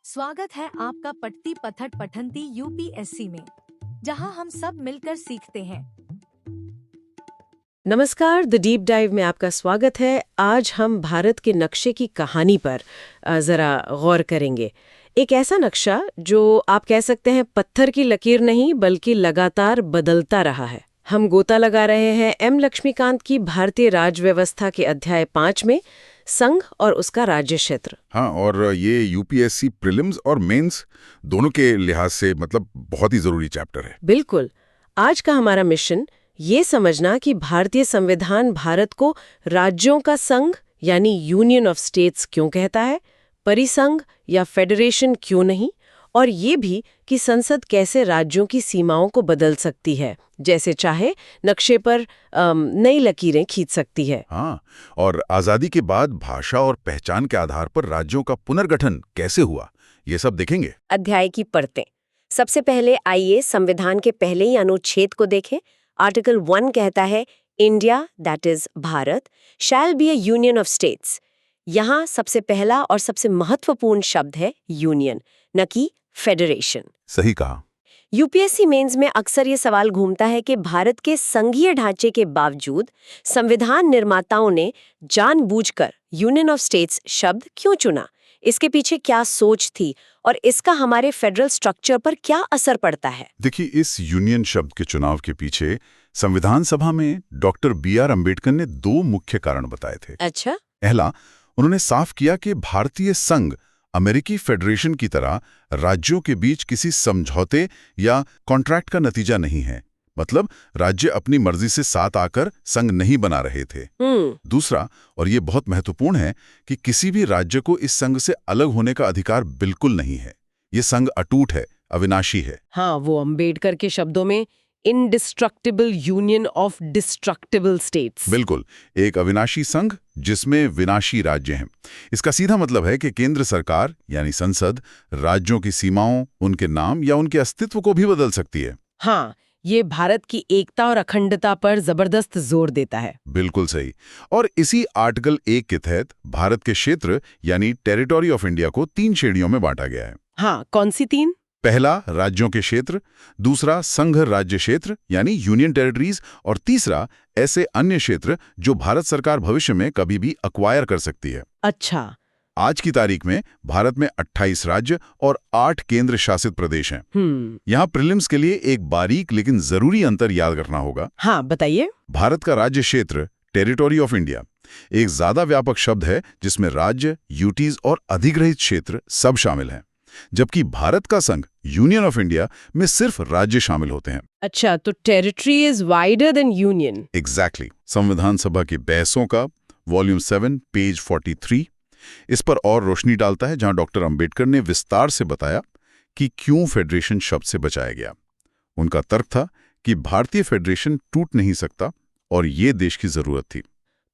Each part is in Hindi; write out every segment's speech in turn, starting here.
स्वागत है आपका पट्टी पथट पठंती यूपीएससी में, जहां हम सब मिलकर सीखते हैं। नमस्कार, द डीप डाइव में आपका स्वागत है। आज हम भारत के नक्शे की कहानी पर जरा गौर करेंगे। एक ऐसा नक्शा जो आप कह सकते हैं पत्थर की लकीर नहीं बल्कि लगातार बदलता रहा है। हम गोता लगा रहे हैं एम लक्ष्मीकांत की भारतीय राज व्यवस्था के अध्याय 5 में, संघ और उसका राज्य क्षेत्र। हाँ, और ये यूपीएससी प्रीलिम्स और मेंस दोनों के लिहाज से बहुत ही जरूरी चैप्टर है। बिल्कुल। आज का हमारा मिशन ये समझना कि भारतीय संविधान भारत को राज्यों का संघ यानी यूनियन ऑफ स्टेट्स क्यों कहता है, परिसंघ या फेडरेशन क्यों नहीं, और ये भी कि संसद कैसे राज्यों की सीमाओं को बदल सकती है, जैसे चाहे नक्शे पर नई लकीरें खींच सकती है। हाँ, और आजादी के बाद भाषा और पहचान के आधार पर राज्यों का पुनर्गठन कैसे हुआ, ये सब देखेंगे। अध्याय की परतें। सबसे पहले आइए संविधान के पहले ही अनुच्छेद को देखें। आर्टिकल 1 कहता है India, that is Bharat, shall be a union of states. यहाँ सबसे पहला और सबसे महत्वपूर्ण शब्द है यूनियन, न कि फेडरेशन। सही कहा। यूपीएससी मेंस में अक्सर ये सवाल घूमता है कि भारत के संघीय ढांचे के बावजूद संविधान निर्माताओं ने जानबूझकर यूनियन ऑफ स्टेट्स शब्द क्यों चुना, इसके पीछे क्या सोच थी और इसका हमारे फेडरल स्ट्रक्चर पर क्या असर पड़ता है। देखिए, इस यूनियन शब्द के चुनाव के पीछे संविधान सभा में डॉक्टर बी.आर. अम्बेडकर ने दो मुख्य कारण बताए थे। अच्छा। पहला, उन्होंने साफ किया कि भारतीय संघ अमेरिकी फेडरेशन की तरह राज्यों के बीच किसी समझौते या कॉन्ट्रैक्ट का नतीजा नहीं है। मतलब राज्य अपनी मर्जी से साथ आकर संघ नहीं बना रहे थे। दूसरा, और ये बहुत महत्वपूर्ण है, कि किसी भी राज्य को इस संघ से अलग होने का अधिकार बिल्कुल नहीं है। ये संघ अटूट है, अविनाशी है। हाँ, वो अम्बेडकर के शब्दों में indestructible union of destructible states. बिल्कुल, एक अविनाशी संघ जिसमें विनाशी राज्य हैं। इसका सीधा मतलब है कि केंद्र सरकार यानी संसद राज्यों की सीमाओं, उनके नाम या उनके अस्तित्व को भी बदल सकती है। हाँ, ये भारत की एकता और अखंडता पर जबरदस्त जोर देता है। बिल्कुल सही। और इसी आर्टिकल 1 के तहत भारत के क्षेत्र यानी टेरिटोरी ऑफ इंडिया को 3 श्रेणियों में बांटा गया है। हाँ, कौन सी 3? पहला, राज्यों के क्षेत्र, दूसरा संघ राज्य क्षेत्र यानी यूनियन टेरिटरीज, और तीसरा ऐसे अन्य क्षेत्र जो भारत सरकार भविष्य में कभी भी अक्वायर कर सकती है। अच्छा। आज की तारीख में भारत में 28 राज्य और 8 केंद्र शासित प्रदेश हैं। यहाँ प्रीलिम्स के लिए एक बारीक लेकिन जरूरी अंतर याद रखना होगा। हाँ, बताइए। भारत का राज्य क्षेत्र, टेरिटोरी ऑफ इंडिया, एक ज्यादा व्यापक शब्द है जिसमें राज्य, यूटीज और अधिग्रहित क्षेत्र सब शामिल हैं, जबकि भारत का संघ, यूनियन ऑफ इंडिया, में सिर्फ राज्य शामिल होते हैं। अच्छा, तो territory is wider than union. Exactly. संविधान सभा की बहसों का वॉल्यूम 7 पेज 43 इस पर और रोशनी डालता है, जहां डॉक्टर अंबेडकर ने विस्तार से बताया कि क्यों फेडरेशन शब्द से बचाया गया। उनका तर्क था कि भारतीय फेडरेशन टूट नहीं सकता और ये देश की जरूरत थी।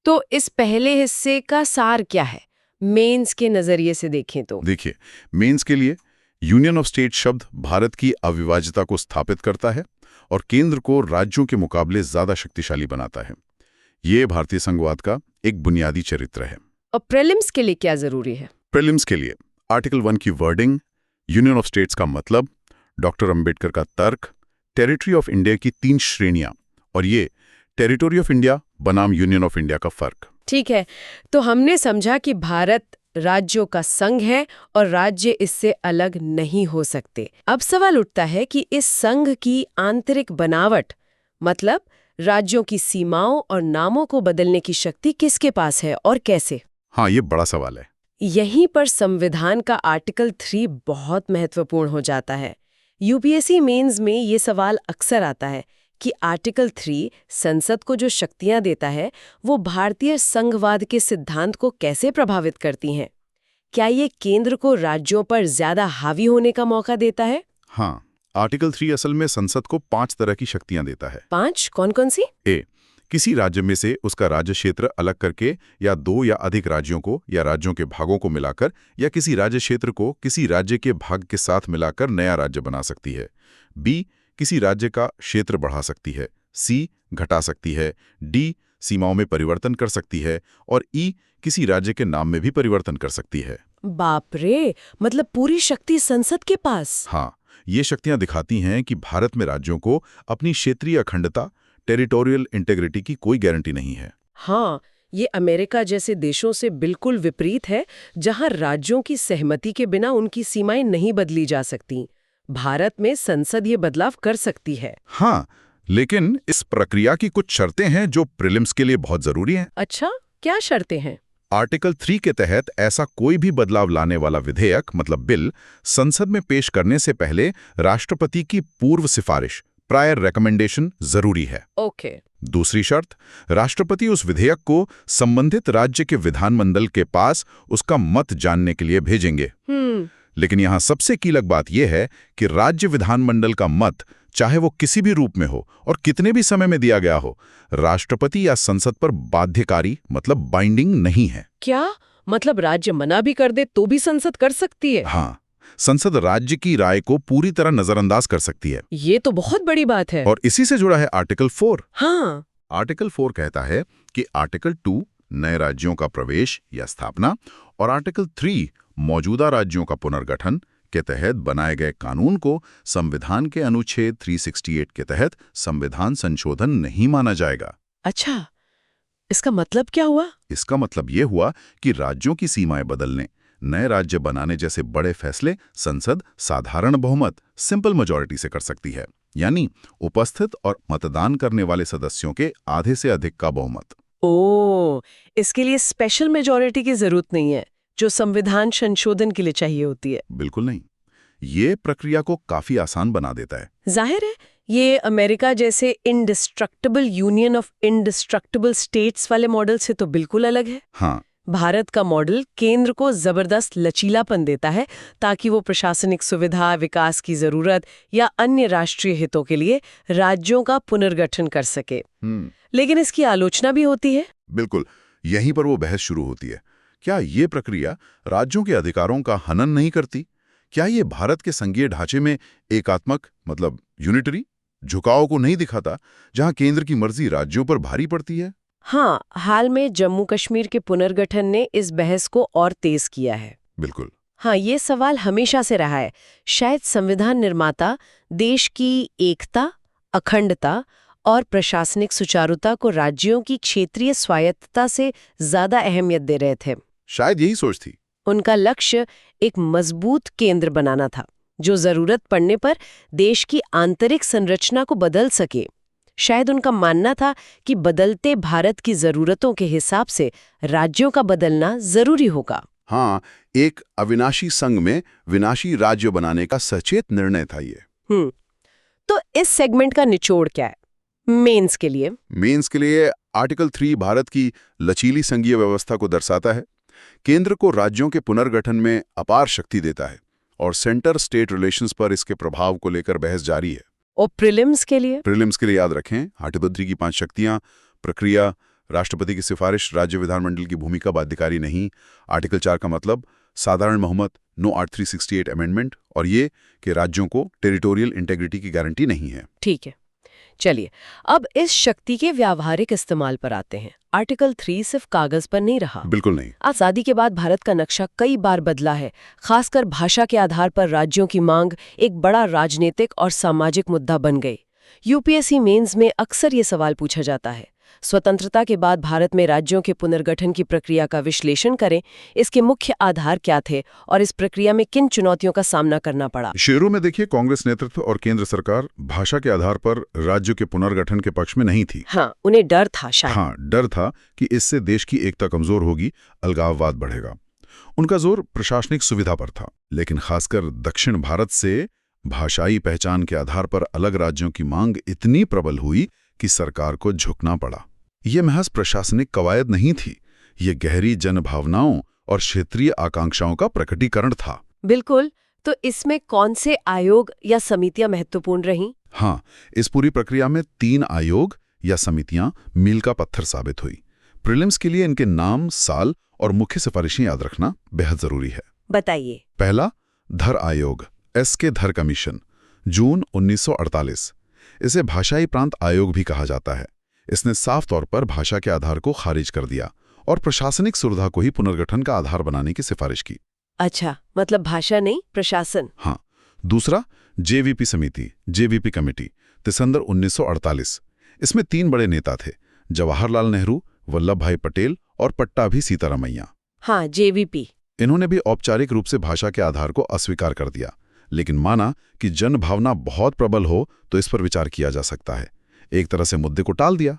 तो इस पहले हिस्से का सार क्या है, मेंस के नजरिए से देखें तो? देखिए, मेंस के लिए यूनियन ऑफ स्टेट शब्द भारत की अविभाज्यता को स्थापित करता है और केंद्र को राज्यों के मुकाबले ज्यादा शक्तिशाली बनाता है। ये भारतीय संघवाद का एक बुनियादी चरित्र है। और प्रीलिम्स के लिए क्या जरूरी है? प्रीलिम्स के लिए आर्टिकल 1 की वर्डिंग, यूनियन ऑफ स्टेट्स का मतलब, डॉक्टर अंबेडकर का तर्क, टेरिटरी ऑफ इंडिया की 3 श्रेणियां और ये टेरिटोरी ऑफ इंडिया बनाम यूनियन ऑफ इंडिया का फर्क। ठीक है, तो हमने समझा कि भारत राज्यों का संघ है और राज्य इससे अलग नहीं हो सकते। अब सवाल उठता है कि इस संघ की आंतरिक बनावट, मतलब राज्यों की सीमाओं और नामों को बदलने की शक्ति किसके पास है और कैसे? हाँ, ये बड़ा सवाल है। यहीं पर संविधान का आर्टिकल 3 बहुत महत्वपूर्ण हो जाता है। यूपीएससी मेंस में ये सवाल अक्सर आता है कि आर्टिकल 3 संसद को जो शक्तियां देता है वो भारतीय संघवाद के सिद्धांत को कैसे प्रभावित करती हैं? क्या ये केंद्र को राज्यों पर ज्यादा हावी होने का मौका देता है? हाँ, आर्टिकल 3 असल में संसद को 5 तरह की शक्तियां देता है। 5? कौन कौन सी? ए, किसी राज्य में से उसका राज्य क्षेत्र अलग करके या 2 या अधिक राज्यों को या राज्यों के भागों को मिलाकर या किसी राज्य क्षेत्र को किसी राज्य के भाग के साथ मिलाकर नया राज्य बना सकती है। बी, किसी राज्य का क्षेत्र बढ़ा सकती है। सी, घटा सकती है। डी, सीमाओं में परिवर्तन कर सकती है। और ई, किसी राज्य के नाम में भी परिवर्तन कर सकती है। बाप रे, मतलब पूरी शक्ति संसद के पास। हाँ, ये शक्तियां दिखाती हैं कि भारत में राज्यों को अपनी क्षेत्रीय अखंडता, टेरिटोरियल इंटेग्रिटी की कोई गारंटी नहीं है। हाँ, ये अमेरिका जैसे देशों से बिल्कुल विपरीत है, जहां राज्यों की सहमति के बिना उनकी सीमाएं नहीं बदली जा सकती। भारत में संसद ये बदलाव कर सकती है। हाँ, लेकिन इस प्रक्रिया की कुछ शर्तें हैं जो प्रीलिम्स के लिए बहुत जरूरी हैं। अच्छा, क्या शर्तें हैं? आर्टिकल 3 के तहत ऐसा कोई भी बदलाव लाने वाला विधेयक मतलब बिल संसद में पेश करने से पहले राष्ट्रपति की पूर्व सिफारिश प्रायर रिकमेंडेशन जरूरी है। ओके। दूसरी शर्त, राष्ट्रपति उस विधेयक को संबंधित राज्य के विधानमंडल के पास उसका मत जानने के लिए भेजेंगे। लेकिन यहाँ सबसे कीलक बात यह है कि राज्य विधानमंडल का मत, चाहे वो किसी भी रूप में हो और कितने भी समय में दिया गया हो, राष्ट्रपति या संसद पर बाध्यकारी मतलब बाइंडिंग नहीं है। क्या मतलब राज्य मना भी कर दे तो भी संसद कर सकती है? हाँ, संसद राज्य की राय को पूरी तरह नजरअंदाज कर सकती है। ये तो बहुत बड़ी बात है। और इसी से जुड़ा है आर्टिकल 4। हाँ, आर्टिकल 4 कहता है कि आर्टिकल 2 नए राज्यों का प्रवेश या स्थापना और आर्टिकल 3 मौजूदा राज्यों का पुनर्गठन के तहत बनाए गए कानून को संविधान के अनुच्छेद 368 के तहत संविधान संशोधन नहीं माना जाएगा। अच्छा, इसका मतलब क्या हुआ? इसका मतलब ये हुआ कि राज्यों की सीमाएं बदलने, नए राज्य बनाने जैसे बड़े फैसले संसद साधारण बहुमत सिंपल मेजॉरिटी से कर सकती है, यानी उपस्थित और मतदान करने वाले सदस्यों के आधे से अधिक का बहुमत। ओह, इसके लिए स्पेशल मेजॉरिटी की जरूरत नहीं है जो संविधान संशोधन के लिए चाहिए होती है। बिल्कुल नहीं, ये प्रक्रिया को काफी आसान बना देता है। जाहिर है, ये अमेरिका जैसे indestructible union of indestructible states वाले मॉडल से तो बिल्कुल अलग है। हाँ, भारत का मॉडल केंद्र को जबरदस्त लचीलापन देता है ताकि वो प्रशासनिक सुविधा, विकास की जरूरत या अन्य राष्ट्रीय हितों के लिए राज्यों का पुनर्गठन कर सके। लेकिन इसकी आलोचना भी होती है। बिल्कुल, यहीं पर वो बहस शुरू होती है। क्या ये प्रक्रिया राज्यों के अधिकारों का हनन नहीं करती? क्या ये भारत के संघीय ढांचे में एकात्मक मतलब यूनिटरी झुकाव को नहीं दिखाता, जहां केंद्र की मर्जी राज्यों पर भारी पड़ती है? हाँ, हाल में जम्मू कश्मीर के पुनर्गठन ने इस बहस को और तेज किया है। बिल्कुल। हाँ, ये सवाल हमेशा से रहा है। शायद संविधान निर्माता देश की एकता, अखंडता और प्रशासनिक सुचारुता को राज्यों की क्षेत्रीय स्वायत्तता से ज्यादा अहमियत दे रहे थे। शायद यही सोच थी। उनका लक्ष्य एक मजबूत केंद्र बनाना था जो जरूरत पड़ने पर देश की आंतरिक संरचना को बदल सके। शायद उनका मानना था कि बदलते भारत की जरूरतों के हिसाब से राज्यों का बदलना जरूरी होगा। हाँ, एक अविनाशी संघ में विनाशी राज्य बनाने का सचेत निर्णय था ये। तो इस सेगमेंट का निचोड़ क्या है? मेंस के लिए आर्टिकल 3 भारत की लचीली संघीय व्यवस्था को दर्शाता है, केंद्र को राज्यों के पुनर्गठन में अपार शक्ति देता है और सेंटर स्टेट रिलेशंस पर इसके प्रभाव को लेकर बहस जारी है। और प्रीलिम्स के लिए याद रखें, आर्टिकल 3 की 5 शक्तियां, प्रक्रिया, राष्ट्रपति की सिफारिश, राज्य विधानमंडल की भूमिका बाध्यकारी नहीं, आर्टिकल 4 का मतलब साधारण बहुमत, नो आर्ट 368 अमेंडमेंट, और ये कि राज्यों को टेरिटोरियल इंटेग्रिटी की गारंटी नहीं है। ठीक है, चलिए अब इस शक्ति के व्यावहारिक इस्तेमाल पर आते हैं। आर्टिकल 3 सिर्फ कागज पर नहीं रहा। बिल्कुल नहीं। आजादी के बाद भारत का नक्शा कई बार बदला है। खासकर भाषा के आधार पर राज्यों की मांग एक बड़ा राजनीतिक और सामाजिक मुद्दा बन गई। यूपीएससी मेंस में अक्सर ये सवाल पूछा जाता है, स्वतंत्रता के बाद भारत में राज्यों के पुनर्गठन की प्रक्रिया का विश्लेषण करें, इसके मुख्य आधार क्या थे और इस प्रक्रिया में किन चुनौतियों का सामना करना पड़ा। शुरू में देखिए, कांग्रेस नेतृत्व और केंद्र सरकार भाषा के आधार पर राज्यों के पुनर्गठन के पक्ष में नहीं थी। हाँ, उन्हें डर था शायद। हाँ, डर था कि इससे देश की एकता कमजोर होगी, अलगाववाद बढ़ेगा। उनका जोर प्रशासनिक सुविधा पर था, लेकिन खासकर दक्षिण भारत से भाषाई पहचान के आधार पर अलग राज्यों की मांग इतनी प्रबल हुई कि सरकार को झुकना पड़ा। ये महज प्रशासनिक कवायद नहीं थी, ये गहरी जनभावनाओं और क्षेत्रीय आकांक्षाओं का प्रकटीकरण था। बिल्कुल। तो इसमें कौन से आयोग या समितियां महत्वपूर्ण रहीं? हाँ, इस पूरी प्रक्रिया में 3 आयोग या समितियां मील का पत्थर साबित हुई। प्रीलिम्स के लिए इनके नाम, साल और मुख्य सिफारिशें याद रखना बेहद जरूरी है। बताइए। पहला, धर आयोग, एस.के. धर कमीशन, जून 1948। इसे भाषाई प्रांत आयोग भी कहा जाता है। इसने साफ तौर पर भाषा के आधार को खारिज कर दिया और प्रशासनिक सुविधा को ही पुनर्गठन का आधार बनाने की सिफारिश की। अच्छा, मतलब भाषा नहीं, प्रशासन। हाँ। दूसरा, जेवीपी समिति, जेवीपी कमेटी, दिसंबर 1948। इसमें 3 बड़े नेता थे, जवाहरलाल नेहरू, वल्लभ भाई पटेल और पट्टाभी सीतारामैया। हाँ, जेवीपी। इन्होंने भी औपचारिक रूप से भाषा के आधार को अस्वीकार कर दिया, लेकिन माना कि जनभावना बहुत प्रबल हो तो इस पर विचार किया जा सकता है। एक तरह से मुद्दे को टाल दिया।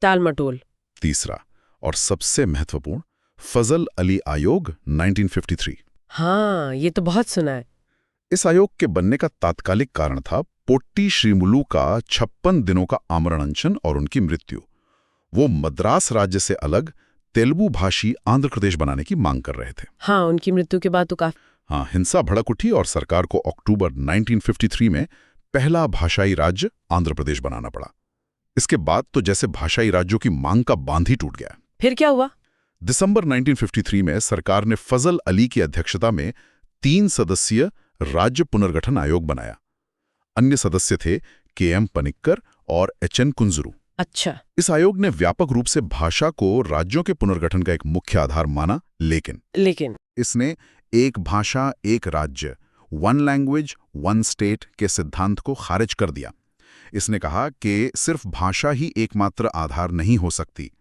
टाल मटोल। तीसरा और सबसे महत्वपूर्ण, फजल अली आयोग 1953। हाँ, ये तो बहुत सुना है। इस आयोग के बनने का तात्कालिक कारण था पोट्टी श्रीमुलू का 56 दिनों का आमरण अनशन और उनकी मृत्यु। वो मद्रास राज्य से अलग तेलुगु भाषी आंध्र प्रदेश बनाने की मांग कर रहे थे। हाँ, उनकी मृत्यु के बाद तो काफी। हाँ, हिंसा भड़क उठी और सरकार को अक्टूबर 1953 में पहला भाषाई राज्य आंध्र प्रदेश बनाना पड़ा। इसके बाद तो जैसे भाषाई राज्यों की मांग का बांध ही टूट गया। फिर क्या हुआ? दिसंबर 1953 में सरकार ने फजल अली की अध्यक्षता में 3 सदस्यीय राज्य पुनर्गठन आयोग बनाया। अन्य सदस्य थे KM पनिक्कर और HN कुंजरू। अच्छा। इस आयोग ने व्यापक रूप से भाषा को राज्यों के पुनर्गठन का एक मुख्य आधार माना, लेकिन इसने एक भाषा एक राज्य, 1 लैंग्वेज 1 स्टेट के सिद्धांत को खारिज कर दिया। इसने कहा कि सिर्फ भाषा ही एकमात्र आधार नहीं हो सकती।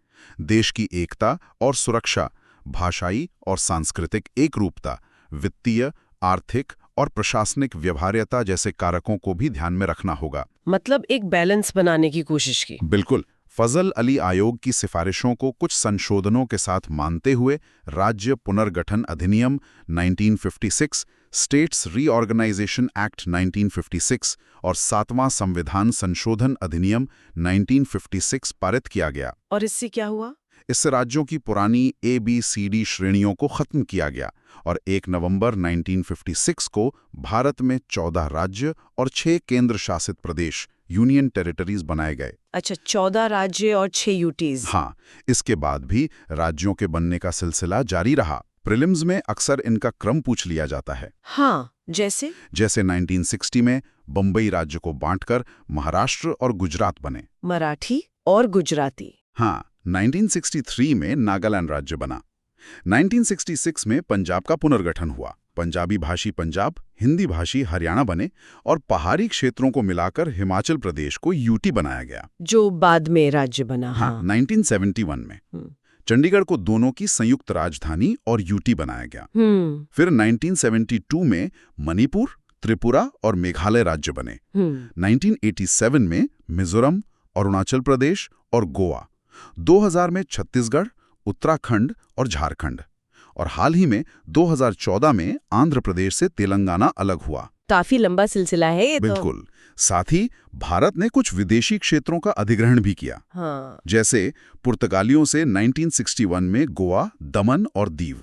देश की एकता और सुरक्षा, भाषाई और सांस्कृतिक एकरूपता, वित्तीय, आर्थिक और प्रशासनिक व्यवहार्यता जैसे कारकों को भी ध्यान में रखना होगा। मतलब एक बैलेंस बनाने की कोशिश की। बिल्कुल। फजल अली आयोग की सिफारिशों को कुछ संशोधनों के साथ मानते हुए राज्य पुनर्गठन अधिनियम 1956, स्टेट्स रीऑर्गेनाइजेशन एक्ट 1956 और 7वां संविधान संशोधन अधिनियम 1956 पारित किया गया। और इससे क्या हुआ? इससे राज्यों की पुरानी ABCD श्रेणियों को खत्म किया गया और 1 नवंबर 1956 को भारत में 14 राज्य और 6 केंद्र शासित प्रदेश, यूनियन टेरिटरीज बनाए गए। अच्छा, 14 राज्य और 6 यूटीज। हाँ, इसके बाद भी राज्यों के बनने का सिलसिला जारी रहा। प्रीलिम्स में अक्सर इनका क्रम पूछ लिया जाता है। हाँ, जैसे 1960 में बंबई राज्य को बांटकर महाराष्ट्र और गुजरात बने। मराठी और गुजराती। हाँ, 1963 में नागालैंड राज्य बना। 1966 में पंजाब का पुनर्गठन हुआ। पंजाबी भाषी पंजाब, हिंदी भाषी हरियाणा बने और पहाड़ी क्षेत्रों को मिलाकर हिमाचल प्रदेश को यूटी बनाया गया, जो बाद में राज्य बना। हाँ, 1971 में चंडीगढ़ को दोनों की संयुक्त राजधानी और यूटी बनाया गया। फिर 1972 में मणिपुर, त्रिपुरा और मेघालय राज्य बने। 1987 में मिजोरम, अरुणाचल प्रदेश और गोवा। 2000 में छत्तीसगढ़, उत्तराखंड और झारखंड। और हाल ही में 2014 में आंध्र प्रदेश से तेलंगाना अलग हुआ। काफी लंबा सिलसिला है ये तो। बिल्कुल। साथ ही भारत ने कुछ विदेशी क्षेत्रों का अधिग्रहण भी किया। हाँ। जैसे पुर्तगालियों से 1961 में गोवा, दमन और दीव,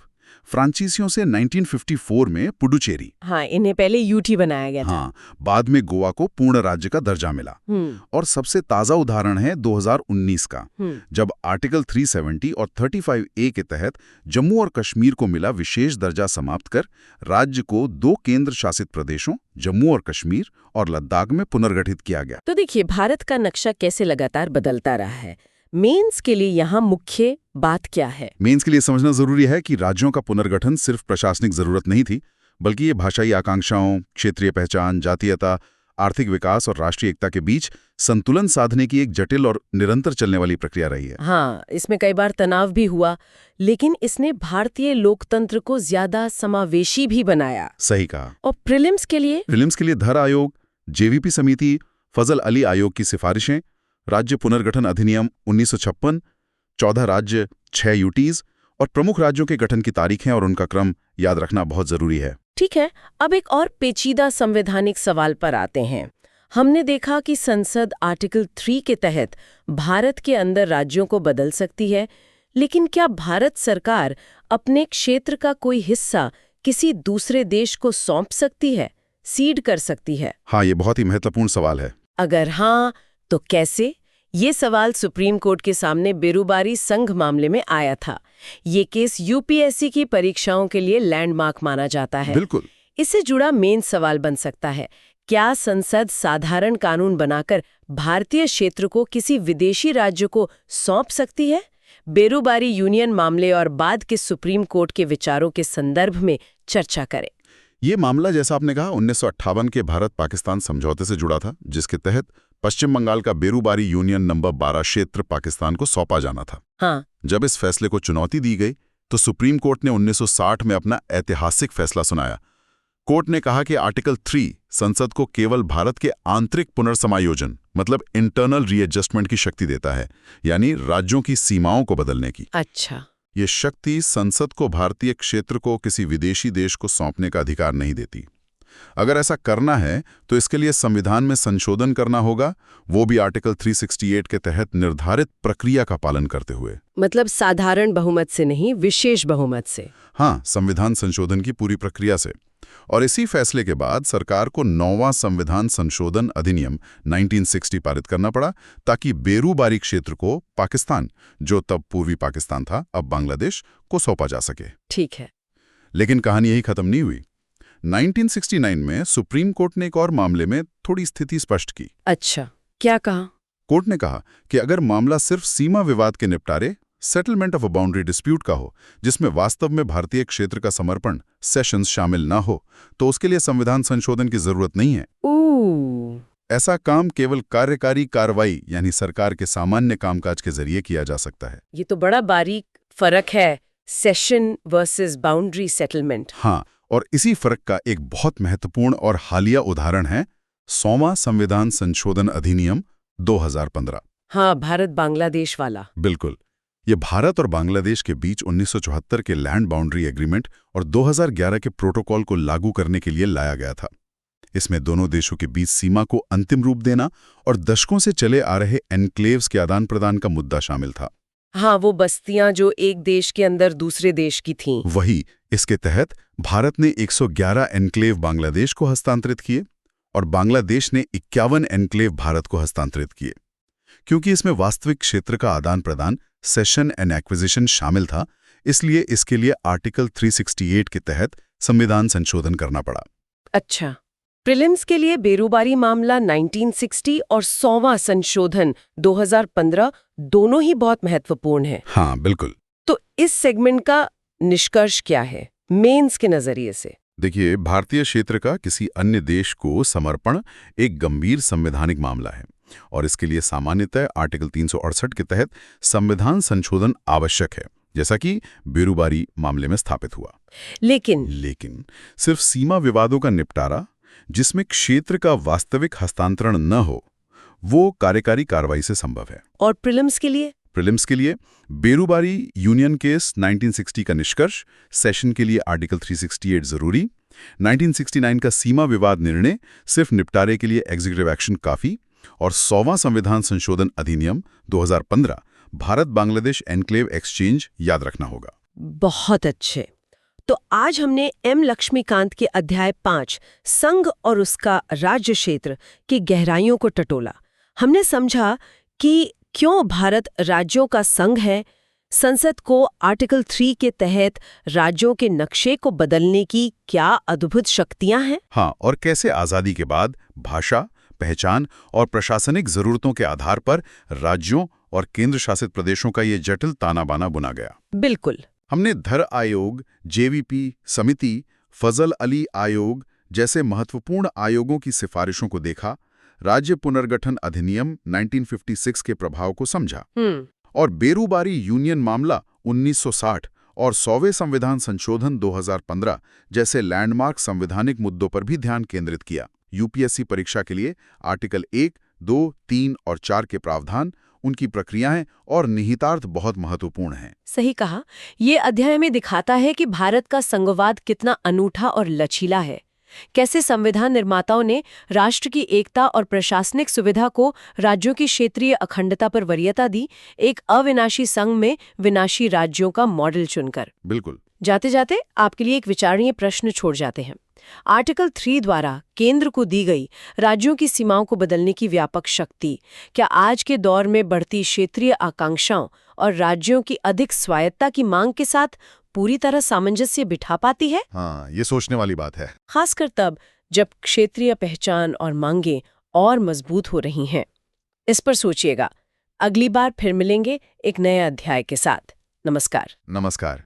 फ्रांसीसियों से 1954 में पुडुचेरी। हाँ, इन्हें पहले यूटी बनाया गया था। हाँ, बाद में गोवा को पूर्ण राज्य का दर्जा मिला। और सबसे ताजा उदाहरण है 2019 का, जब आर्टिकल 370 और 35A के तहत जम्मू और कश्मीर को मिला विशेष दर्जा समाप्त कर राज्य को 2 केंद्र शासित प्रदेशों जम्मू और कश्मीर और लद्दाख में पुनर्गठित किया गया। तो देखिए, भारत का नक्शा कैसे लगातार बदलता रहा है। मेंस के लिए यहाँ मुख्य बात क्या है? मेंस के लिए समझना जरूरी है कि राज्यों का पुनर्गठन सिर्फ प्रशासनिक जरूरत नहीं थी, बल्कि ये भाषाई आकांक्षाओं, क्षेत्रीय पहचान, जातीयता, आर्थिक विकास और राष्ट्रीय एकता के बीच संतुलन साधने की एक जटिल और निरंतर चलने वाली प्रक्रिया रही है। हाँ, इसमें कई बार तनाव भी हुआ, लेकिन इसने भारतीय लोकतंत्र को ज्यादा समावेशी भी बनाया। सही कहा। और प्रीलिम्स के लिए धर आयोग, जेवीपी समिति, फजल अली आयोग की सिफारिशें, राज्य पुनर्गठन अधिनियम 1956, 14 राज्य, 6 यूटीज और प्रमुख राज्यों के गठन की तारीखें और उनका क्रम याद रखना बहुत जरूरी है। ठीक है, अब एक और पेचीदा संवैधानिक सवाल पर आते हैं। हमने देखा कि संसद आर्टिकल 3 के तहत भारत के अंदर राज्यों को बदल सकती है, लेकिन क्या भारत सरकार अपने क्षेत्र का कोई हिस्सा किसी दूसरे देश को सौंप सकती है, सीड कर सकती है? हाँ, ये बहुत ही महत्वपूर्ण सवाल है। अगर हाँ, तो कैसे? ये सवाल सुप्रीम कोर्ट के सामने बेरुबारी संघ मामले में आया था। ये केस यूपीएससी की परीक्षाओं के लिए लैंडमार्क माना जाता है। बिल्कुल। इससे जुड़ा मेन सवाल बन सकता है, क्या संसद साधारण कानून बनाकर भारतीय क्षेत्र को किसी विदेशी राज्य को सौंप सकती है? बेरूबारी यूनियन मामले और बाद के सुप्रीम कोर्ट के विचारों के संदर्भ में चर्चा करें। ये मामला, जैसा आपने कहा, 1958 के भारत-पाकिस्तान समझौते से जुड़ा था, जिसके तहत पश्चिम बंगाल का बेरूबारी यूनियन नंबर 12 क्षेत्र पाकिस्तान को सौंपा जाना था। हाँ। जब इस फैसले को चुनौती दी गई तो सुप्रीम कोर्ट ने 1960 में अपना ऐतिहासिक फैसला सुनाया। कोर्ट ने कहा कि आर्टिकल 3 संसद को केवल भारत के आंतरिक पुनर्समायोजन मतलब इंटरनल रीएडजस्टमेंट की शक्ति देता है, यानी राज्यों की सीमाओं को बदलने की। अच्छा। ये शक्ति संसद को भारतीय क्षेत्र को किसी विदेशी देश को सौंपने का अधिकार नहीं देती। अगर ऐसा करना है तो इसके लिए संविधान में संशोधन करना होगा, वो भी आर्टिकल 368 के तहत निर्धारित प्रक्रिया का पालन करते हुए। मतलब साधारण बहुमत से नहीं, विशेष बहुमत से। हाँ, संविधान संशोधन की पूरी प्रक्रिया से। और इसी फैसले के बाद सरकार को 9वां संविधान संशोधन अधिनियम 1960 पारित करना पड़ा, ताकि बेरूबारी क्षेत्र को पाकिस्तान, जो तब पूर्वी पाकिस्तान था, अब बांग्लादेश, को सौंपा जा सके। ठीक है। लेकिन कहानी यही खत्म नहीं हुई। 1969 में सुप्रीम कोर्ट ने एक और मामले में थोड़ी स्थिति स्पष्ट की। अच्छा, क्या कहा? कोर्ट ने कहा कि अगर मामला सिर्फ सीमा विवाद के निपटारे, settlement of a boundary dispute का हो, जिसमें वास्तव में भारतीय क्षेत्र का समर्पण, सेशंस शामिल ना हो, तो उसके लिए संविधान संशोधन की जरूरत नहीं है। ऐसा काम केवल कार्यकारी कार्रवाई यानी सरकार के सामान्य कामकाज के जरिए किया जा सकता है। ये तो बड़ा बारीक फर्क है, सेशन वर्सेस बाउंड्री सेटलमेंट। हाँ, और इसी फर्क का एक बहुत महत्वपूर्ण और हालिया उदाहरण है 100वां संविधान संशोधन अधिनियम 2015। हाँ, भारत बांग्लादेश वाला। बिल्कुल। ये भारत और बांग्लादेश के बीच 1974 के लैंड बाउंड्री एग्रीमेंट और 2011 के प्रोटोकॉल को लागू करने के लिए लाया गया था। इसमें दोनों देशों के बीच सीमा को अंतिम रूप देना और दशकों से चले आ रहे एन्क्लेव्स के आदान प्रदान का मुद्दा शामिल था। हाँ, वो बस्तियां जो एक देश के अंदर दूसरे देश की थीं। वही। इसके तहत भारत ने 111 एन्क्लेव बांग्लादेश को हस्तांतरित किए और बांग्लादेश ने 51 एन्क्लेव भारत को हस्तांतरित किए। क्योंकि इसमें वास्तविक क्षेत्र का आदान प्रदान, सेशन एंड एक्विजिशन शामिल था, इसलिए इसके लिए आर्टिकल 368 के तहत संविधान संशोधन करना पड़ा। अच्छा, प्रीलिम्स के लिए बेरूबारी मामला 1960 और 100वां संशोधन 2015 दोनों ही बहुत महत्वपूर्ण हैं। हाँ, बिल्कुल। तो इस सेगमेंट का निष्कर्ष क्या है मेंस के नजरिए से? देखिए, भारतीय क्षेत्र का किसी अन्य देश को समर्पण एक गंभीर संवैधानिक मामला है और इसके लिए सामान्यतः आर्टिकल 368 के तहत संविधान संशोधन आवश्यक है, जैसा कि बेरूबारी मामले में स्थापित हुआ। लेकिन सिर्फ सीमा विवादों का निपटारा, जिसमें क्षेत्र का वास्तविक हस्तांतरण न हो, वो कार्यकारी कार्रवाई से संभव है। और प्रीलिम्स के लिए बेरूबारी यूनियन केस 1960 का निष्कर्ष, सेशन के लिए आर्टिकल 368 जरूरी, 1969 का सीमा विवाद निर्णय सिर्फ निपटारे के लिए एग्जीक्यूटिव एक्शन काफी, और 100वां संविधान संशोधन अधिनियम 2015 भारत बांग्लादेश एनक्लेव एक्सचेंज याद रखना होगा। बहुत अच्छे। तो आज हमने एम लक्ष्मीकांत के अध्याय 5 संघ और उसका राज्य क्षेत्र की गहराइयों को टटोला। हमने समझा कि क्यों भारत राज्यों का संघ है, संसद को आर्टिकल 3 के तहत राज्यों के नक्शे को बदलने की क्या अद्भुत शक्तियां हैं। हाँ, और कैसे आजादी के बाद भाषा, पहचान और प्रशासनिक जरूरतों के आधार पर राज्यों और केंद्र शासित प्रदेशों का ये जटिल ताना बाना बुना गया। बिल्कुल। हमने धर आयोग, जेवीपी समिति, फजल अली आयोग जैसे महत्वपूर्ण आयोगों की सिफारिशों को देखा, राज्य पुनर्गठन अधिनियम 1956 के प्रभाव को समझा और बेरूबारी यूनियन मामला 1960 और 100वें संविधान संशोधन 2015 जैसे लैंडमार्क संवैधानिक मुद्दों पर भी ध्यान केंद्रित किया। यूपीएससी परीक्षा के लिए आर्टिकल 1, 2, 3 और 4 के प्रावधान, उनकी प्रक्रियाएं और निहितार्थ बहुत महत्वपूर्ण हैं। सही कहा। ये अध्याय में दिखाता है कि भारत का संघवाद कितना अनूठा और लचीला है। कैसे संविधान निर्माताओं ने राष्ट्र की एकता और प्रशासनिक सुविधा को राज्यों की क्षेत्रीय अखंडता पर वरीयता दी, एक अविनाशी संघ में विनाशी राज्यों का मॉडल चुनकर। बिल्कुल। जाते जाते आपके लिए एक विचारणीय प्रश्न छोड़ जाते हैं। आर्टिकल 3 द्वारा केंद्र को दी गई राज्यों की सीमाओं को बदलने की व्यापक शक्ति क्या आज के दौर में बढ़ती क्षेत्रीय आकांक्षाओं और राज्यों की अधिक स्वायत्ता की मांग के साथ पूरी तरह सामंजस्य बिठा पाती है? हाँ, ये सोचने वाली बात है। खासकर तब जब क्षेत्रीय पहचान और मांगें और मजबूत हो रही हैं। इस पर सोचिएगा। अगली बार फिर मिलेंगे एक नए अध्याय के साथ। नमस्कार। नमस्कार।